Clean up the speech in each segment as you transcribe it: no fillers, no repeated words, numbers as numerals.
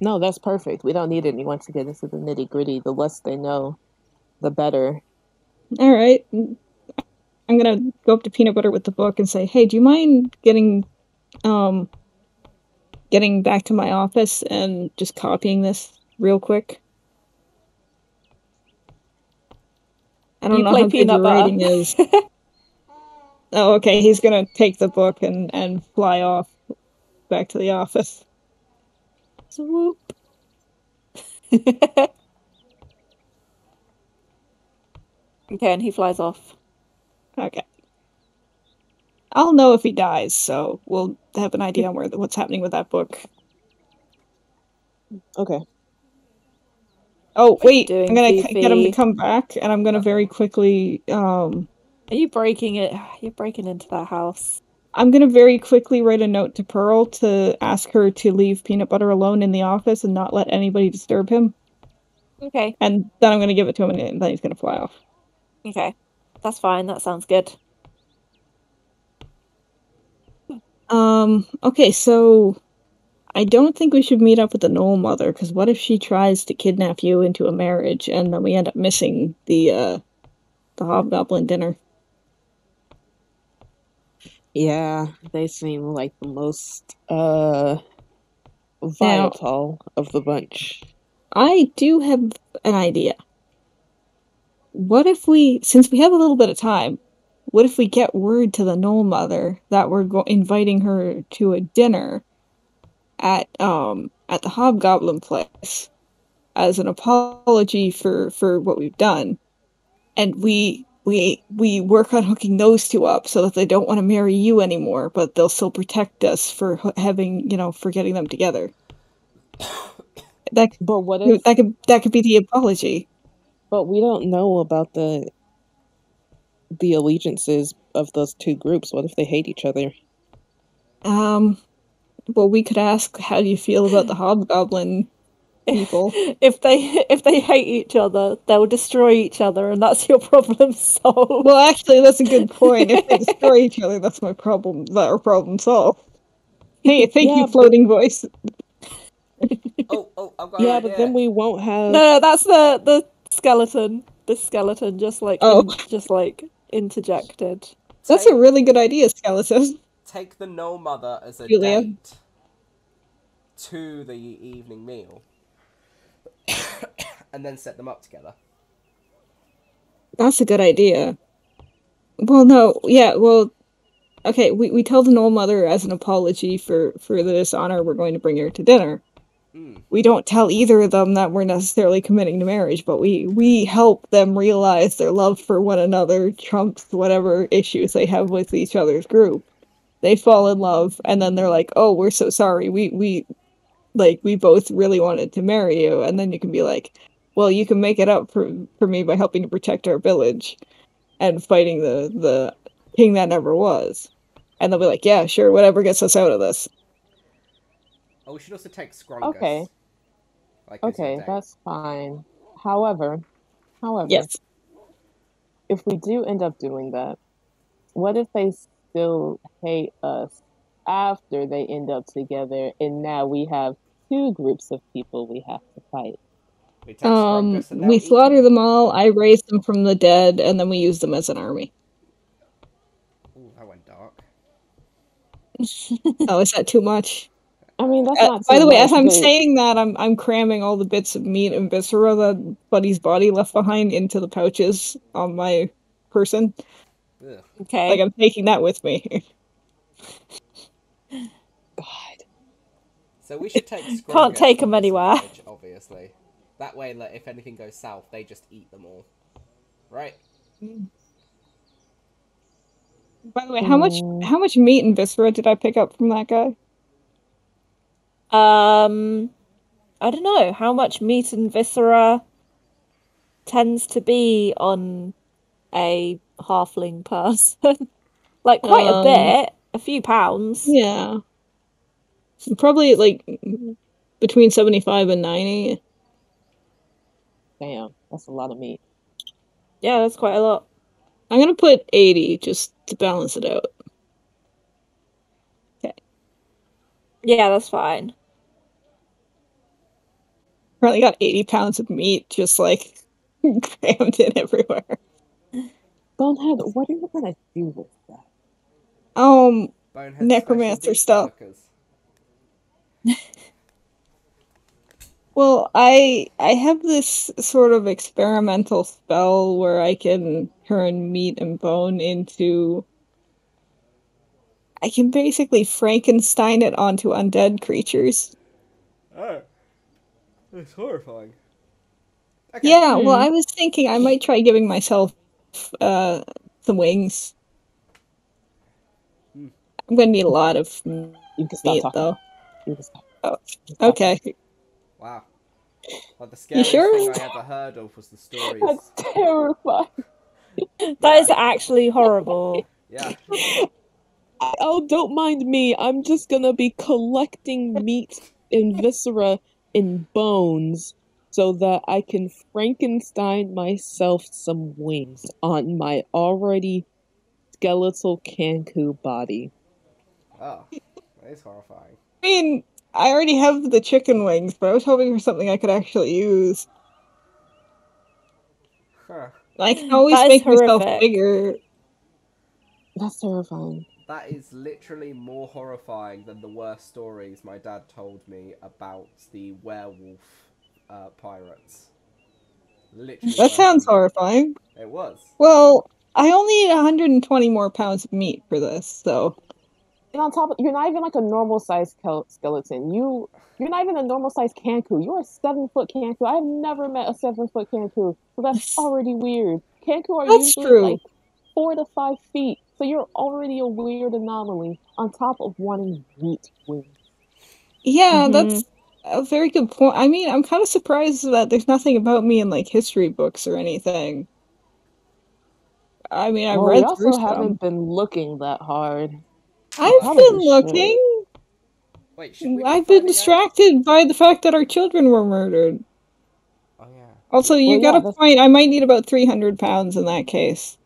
No, that's perfect. We don't need anyone to get into the nitty gritty. The less they know, the better. All right. I'm gonna go up to Peanut Butter with the book and say, "Hey, do you mind um getting back to my office and just copying this real quick? I don't You know play how good peanut your butter. writing is." Oh, okay. He's gonna take the book and fly off back to the office. Swoop. Okay, and he flies off. Okay. I'll know if he dies, so we'll have an idea on what's happening with that book. Okay. Oh, What are you wait. I'm doing, gonna get him to Fifi? come back, and I'm gonna very Nothing. quickly Are you breaking it? You're breaking into that house. I'm gonna very quickly write a note to Pearl to ask her to leave Peanut Butter alone in the office and not let anybody disturb him. Okay, And then I'm gonna give it to him, and then he's gonna fly off. okay. That's fine. That sounds good. Okay, so I don't think we should meet up with the Knoll Mother, because what if she tries to kidnap you into a marriage and then we end up missing the Hobgoblin dinner? Yeah, they seem like the most Now, vital of the bunch. I do have an idea. What if since we have a little bit of time, what if we get word to the Knoll Mother that we're inviting her to a dinner at the Hobgoblin place as an apology for what we've done, and we work on hooking those two up so that they don't want to marry you anymore, but they'll still protect us for having for getting them together. That But what if, that could be the apology. but we don't know about the allegiances of those two groups. What if they hate each other? Um, well, we could ask, how do you feel about the Hobgoblin people? If they hate each other, they'll destroy each other, and that's your problem Well, solved. actually, that's a good point. If they destroy each other, that's my problem. That our problem solved. Hey, thank you, Yeah, but floating voice. Oh, I've got an yeah, but then idea. we won't No, have. no, that's the skeleton. The skeleton Oh, just like interjected. that's a Take really good idea, Skeleton. take the Knoll Mother as a Julia. date to the evening meal, and then set them up together. That's a good idea. Well, no, yeah, well, okay, we tell the Knoll Mother as an apology for the dishonor we're going to bring her to dinner. Mm. We don't tell either of them that we're necessarily committing to marriage, but we help them realize their love for one another trumps whatever issues they have with each other's group. They fall in love, and then they're like, "Oh, we're so sorry. We both really wanted to marry you." And then you can be like, "Well, you can make it up for me by helping to protect our village and fighting the king that never was." And they'll be like, "Yeah, sure, whatever gets us out of this." Oh, we should also take Okay, Scrungus, like as your okay, date. that's fine. However, however, Yes. if we do end up doing that, what if they still hate us after they end up together and now we have two groups of people we have to fight? We take Scrungus and We they'll eat slaughter them. them all. I raise them from the dead, and then we use them as an army. Ooh, that went dark. Oh, is that too much? I mean, that's not By too the way, as much, I'm but saying that, I'm cramming all the bits of meat and viscera that Buddy's body left behind into the pouches on my person. Ugh. Like Okay. I'm taking that with me. God. So we should take Can't Scrungus take for them this anywhere. marriage, obviously. That way, like, if anything goes south, they just eat them all. Right? By the way, Mm, how much meat and viscera did I pick up from that guy? Um, I don't know how much meat and viscera tends to be on a halfling person. Like quite a Um, bit, a few pounds. yeah, probably like between 75 and 90. damn, that's a lot of meat. Yeah, that's quite a lot. I'm gonna put 80 just to balance it out. Okay. Yeah, that's fine. Probably got 80 pounds of meat just like crammed in everywhere. Bonehead, what are you gonna do with that? Bonehead Necromancer special beef stuff. burgers. Well, I have this sort of experimental spell where I can turn meat and bone into. I can basically Frankenstein it onto undead creatures. Oh, that's horrifying. Okay. Yeah, well, I was thinking I might try giving myself some wings. I'm gonna need a lot of You can stop meat, talking. though. You can stop. Oh, You can stop okay. talking. Wow. Well, the You scariest sure? thing I ever heard of was the stories. That's terrifying. That is actually horrible. Yeah. Oh, don't mind me. I'm just gonna be collecting meat and viscera and bones so that I can Frankenstein myself some wings on my already skeletal Kanku body. Oh, that is horrifying. I mean, I already have the chicken wings, but I was hoping for something I could actually use. Huh. I can always That is make myself horrific. bigger. That's terrifying. That is literally more horrifying than the worst stories my dad told me about the werewolf pirates. Literally. That worse sounds than- horrifying. It was. Well, I only need 120 more pounds of meat for this, so. And on top of, you're not even like a normal sized skeleton. You're not even a normal sized Kanku. You're a 7-foot Kanku. I've never met a 7-foot Kanku, so that's already weird. Kanku are That's usually true. like 4 to 5 feet, so you're already a weird anomaly on top of wanting meat wings. Yeah, Mhm. that's a very good point. I mean, I'm kind of surprised that there's nothing about me in like history books or anything. I mean, I Well, we read also through some. haven't been looking that hard. I've probably been looking. Wait, should we be I've been finding out? distracted by the fact that our children were murdered. Oh yeah. Also, you Well, got yeah, a point. I might need about 300 pounds in that case.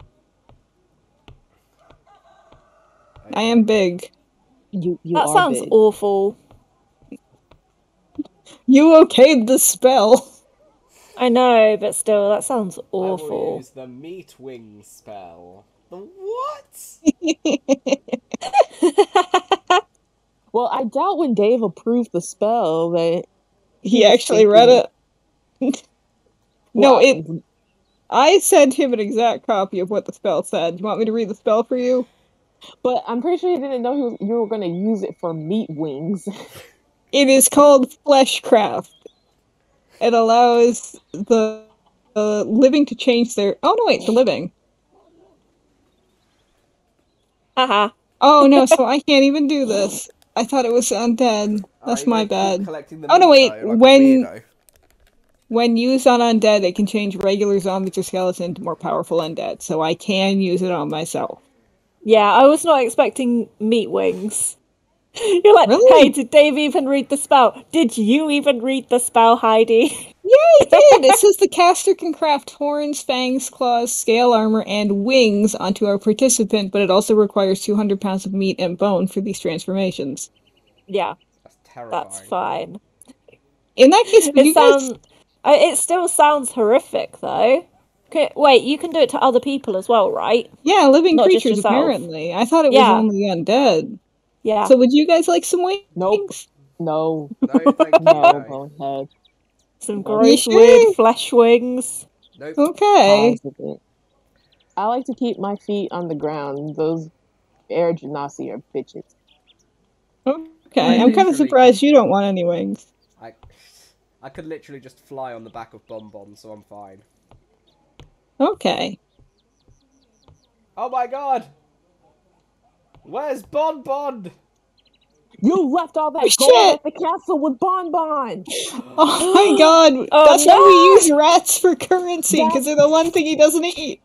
I am big. You That are sounds big. awful. You okayed the spell. I know, but still, that sounds I will awful. use the meat wing spell. The what? Well, I doubt when Dave approved the spell that He was actually read thinking- it. No, Well, I sent him an exact copy of what the spell said. Do you want me to read the spell for you? But I'm pretty sure he didn't know you were going to use it for meat wings. It is called Fleshcraft. It allows the living to change their. Oh no, wait, the living. Haha. Oh no, so I can't even do this. I thought it was undead. That's Are you my gonna keep bad. collecting the Oh, no, meat, wait, though, like a when- weirdo? When used on undead, it can change regular zombies or skeletons to more powerful undead, so I can use it on myself. Yeah, I was not expecting meat wings. You're like, Really? hey, did Dave even read the spell? Did you even read the spell, Heidi? Yeah, I did! It says the caster can craft horns, fangs, claws, scale armor, and wings onto our participant, but it also requires 200 pounds of meat and bone for these transformations. Yeah, That's terrifying. that's fine. In that case, would It you guys... sounds. It still sounds horrific, though. Wait, you can do it to other people as well, right? Yeah, living Not just creatures, yourself. apparently. I thought it was Yeah. only undead. Yeah. So would you guys like some wings? Nope. No, No, thank you. no, No. bonehead. Some You gross, sure? weird flesh wings. Nope. Okay. Positive. I like to keep my feet on the ground. Those air genasi are bitches. Okay, I'm kind of surprised you don't want any wings. I could literally just fly on the back of Bonbon, so I'm fine. Okay. Oh my god! Where's Bonbon? You left all that Oh, gold shit! at the castle with Bonbon! Oh my god, Oh, that's why no! we use rats for currency, because they're the one thing he doesn't eat.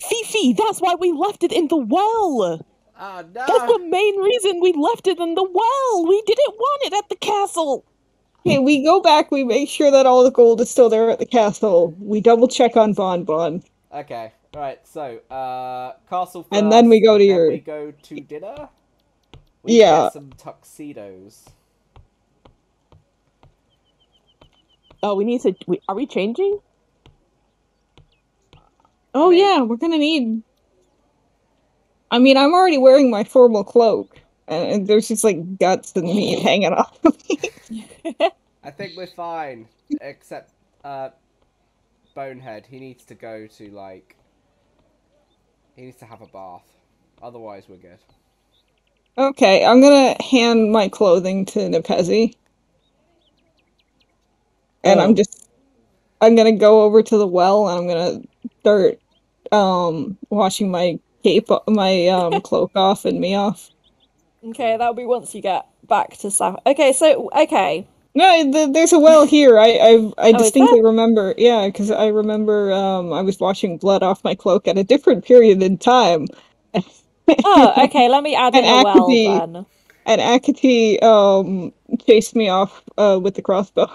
Fifi, that's why we left it in the well! Ah, That's no! the main reason we left it in the well! We didn't want it at the castle! Okay, we go back, we make sure that all the gold is still there at the castle. We double check on Bonbon. Okay, right, so, castle first, And then we go to then your- we go to dinner? We Yeah. get some tuxedos. Oh, we need to. Are we changing? Oh yeah, we're gonna need. I mean, I'm already wearing my formal cloak, and there's just like guts and meat hanging off of me. I think we're fine, except Bonehead. He needs to go to like. He needs to have a bath. Otherwise, we're good. Okay, I'm gonna hand my clothing to Nepezi, and Oh. I'm gonna go over to the well, and I'm gonna start washing my cloak off and me off. Okay, that'll be once you get back to South. Okay, so okay. No, there's a well here. I Oh, is distinctly there? remember. Yeah, because I remember I was washing blood off my cloak at a different period in time. Oh, okay. Let me add And in a well Akati then. and Akati chased me off with the crossbow,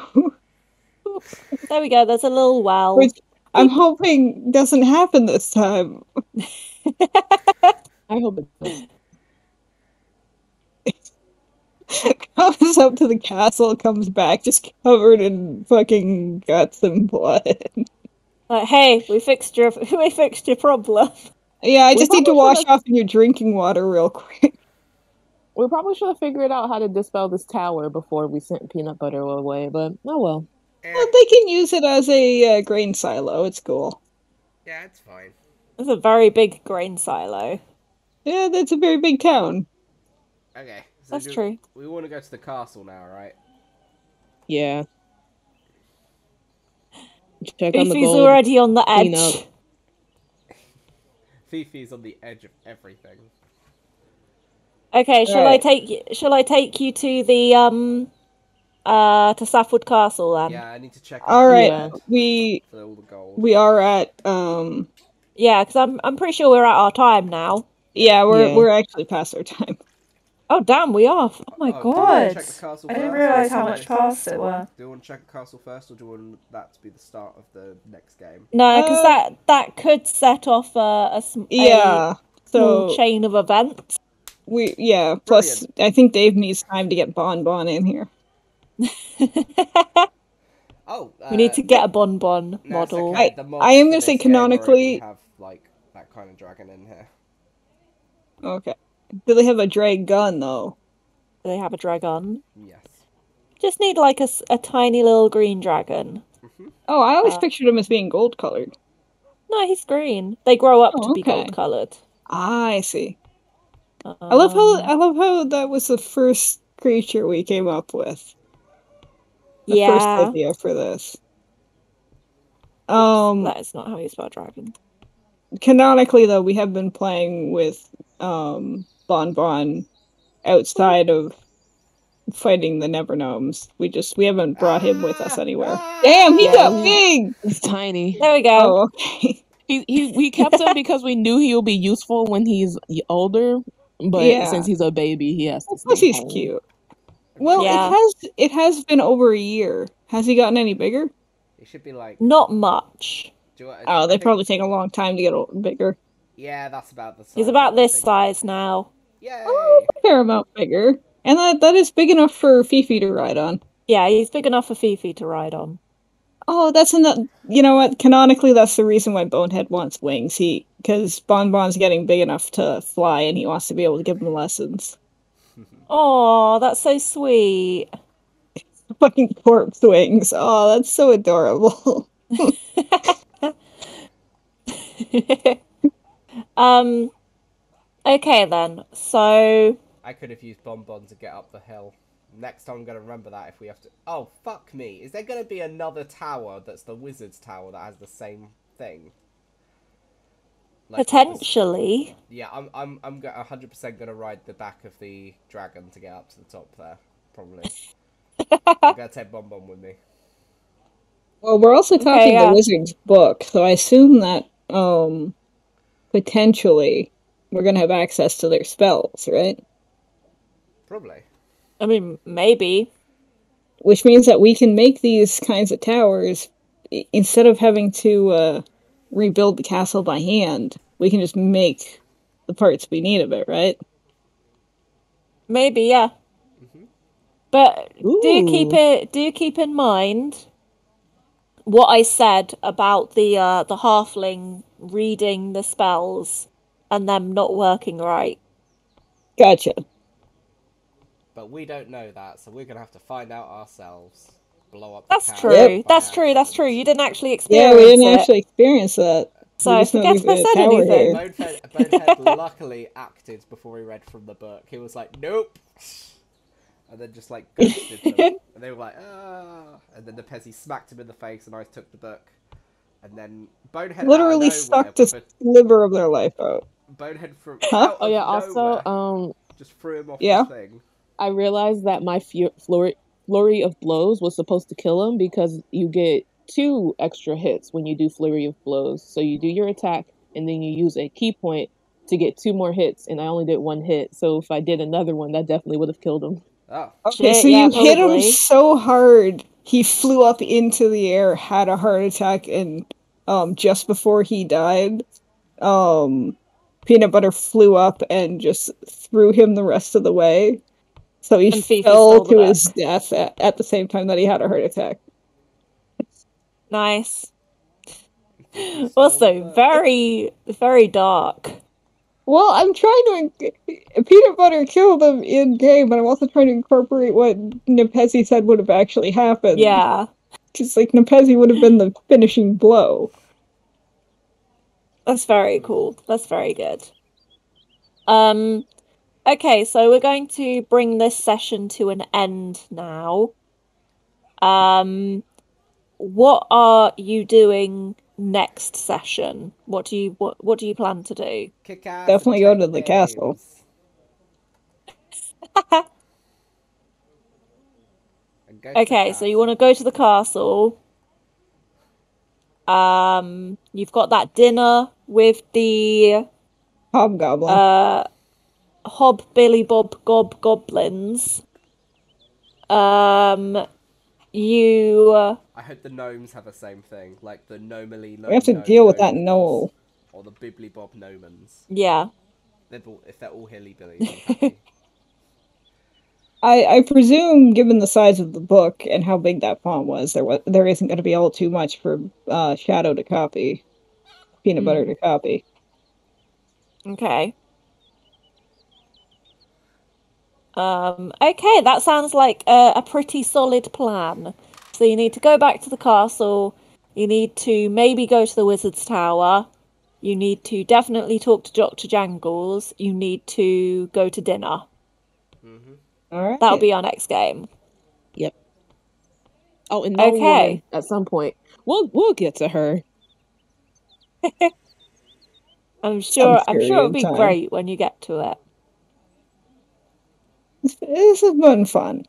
There we go. There's a little well. which I'm hoping doesn't happen this time. I hope it does. Comes up to the castle, comes back just covered in fucking guts and blood. Like, hey, we fixed your we fixed your problem. Yeah, I We just need to probably wash should've- off in your drinking water real quick. We probably should have figured out how to dispel this tower before we sent peanut butter away, but oh well. Well, they can use it as a grain silo. It's cool. Yeah, it's fine. It's a very big grain silo. Yeah, that's a very big town. Okay. So That's true. We want to go to the castle now, right? Yeah. Check on the Fifi's gold. already on the clean edge. up. Fifi's on the edge of everything. Okay, Alright. shall I take you to the to Saffwood Castle then? Yeah, I need to check. All right, Yeah. we for all the gold. are at Yeah, because I'm pretty sure we're at our time now. yeah, Yeah. we're actually past our time. Oh damn, we are. Oh my Do you wanna god! check the castle I didn't first, realise or how do much you- past it were. Do you want to check the castle first, or do you want that to be the start of the next game? No, because that could set off a Yeah, small so chain of events. Plus, I think Dave needs time to get Bon in here. Oh, We need to get a bonbon no, it's model. okay. The mods I am for gonna say this game already canonically- have like that kind of dragon in here. Okay. Do they have a drag gun though? Do they have a dragon? Yes. Just need like a tiny little green dragon. Oh, I always pictured him as being gold colored. No, he's green. They grow up Oh, to be okay. gold coloured. I see. I love how that was the first creature we came up with. The first Yeah, idea for this. that is not how you spell dragon. Canonically though, we have been playing with Bon outside of fighting the Never Gnomes. We haven't brought him with us anywhere. Damn, he got big. It's tiny. There we go. Oh, okay. We kept him because we knew he'll be useful when he's older. But Yeah. since he's a baby, he has to stay Plus, he's home. cute. Well, Yeah. it has been over a year. Has he gotten any bigger? It should be like. Not much. Do you, Oh, I they think- probably take a long time to get bigger. Yeah, that's about the size. He's about I this think. size now. Yay! Oh, a fair amount bigger, and that is big enough for Fifi to ride on. Yeah, he's big enough for Fifi to ride on. Oh, that's enough. You know what? Canonically, that's the reason why Bonehead wants wings. Because Bon's getting big enough to fly, and he wants to be able to give him lessons. Oh, that's so sweet. Fucking corpse wings. Oh, that's so adorable. Okay then. So I could have used Bonbon to get up the hill. Next time I'm gonna remember that if we have to. Oh fuck me! Is there gonna be another tower that's the wizard's tower that has the same thing? Like, potentially, Yeah, I'm 100% gonna ride the back of the dragon to get up to the top there. Probably. I'm gonna take Bonbon with me. Well, we're also Okay, talking yeah. the wizard's book, so I assume that potentially we're gonna have access to their spells, right? Probably. I mean, maybe. Which means that we can make these kinds of towers instead of having to rebuild the castle by hand. We can just make the parts we need of it, right? Maybe, yeah. But do you Ooh. keep in mind what I said about the halfling reading the spells and them not working right. Gotcha. But we don't know that, so we're gonna have to find out ourselves. Blow up the That's tower. true. Yep. by That's true. That's true. accident. You didn't actually Yeah, experience we didn't it, actually experience that. so We I just know forget there's if I a said tower anything. here. Bonehead luckily acted before he read from the book. He was like, "Nope," and then just like ghosted them, and they were like, "Ah!" And then the Pezzy smacked him in the face, and I took the book. And then Bonehead Literally out of nowhere sucked a with a sliver of their life out. Bonehead from Huh? out Oh of yeah. nowhere Also, just threw him off the Yeah. thing. I realized that my flurry of blows was supposed to kill him because you get 2 extra hits when you do flurry of blows. So you do your attack and then you use a key point to get 2 more hits, and I only did 1 hit. So if I did another one, that definitely would have killed him. Oh, Okay, Shit, so yeah, you hit him probably. so hard, he flew up into the air, had a heart attack, and just before he died, Peanut Butter flew up and just threw him the rest of the way. So he And Fifi fell stole the to his book. death at the same time that he had a heart attack. Nice. he stole the Also, book. very, very dark. Well, I'm trying to. Peanut Butter killed him in game, but I'm also trying to incorporate what Nepezi said would have actually happened. Yeah, Because, like, Nepezi would have been the finishing blow. that's very cool. That's very good. Okay, so we're going to bring this session to an end now. What are you doing next session? What do you plan to do? Kick ass Definitely and go take to the castle. names. And go to the Okay, so you castle. want to go to the castle. You've got that dinner with the Hobgoblin. Hob Billy Bob Gob goblins. You I hope the gnomes have the same thing, like the gnomely We have to deal with that gnoll. or the bibbly bob gnomons. yeah. If they're all hillybillies, I'm happy. I presume, given the size of the book and how big that font was, there isn't going to be all too much for Shadow to copy, Peanut Butter to copy. Okay. Okay, that sounds like a pretty solid plan. So you need to go back to the castle. You need to maybe go to the wizard's tower. You need to definitely talk to Dr. Jangles. You need to go to dinner. All right. That'll be our next game. Yep. Oh, and Gnome Okay. Woman at some point. We'll get to her. I'm sure it'll be time. great when you get to it. This has been fun.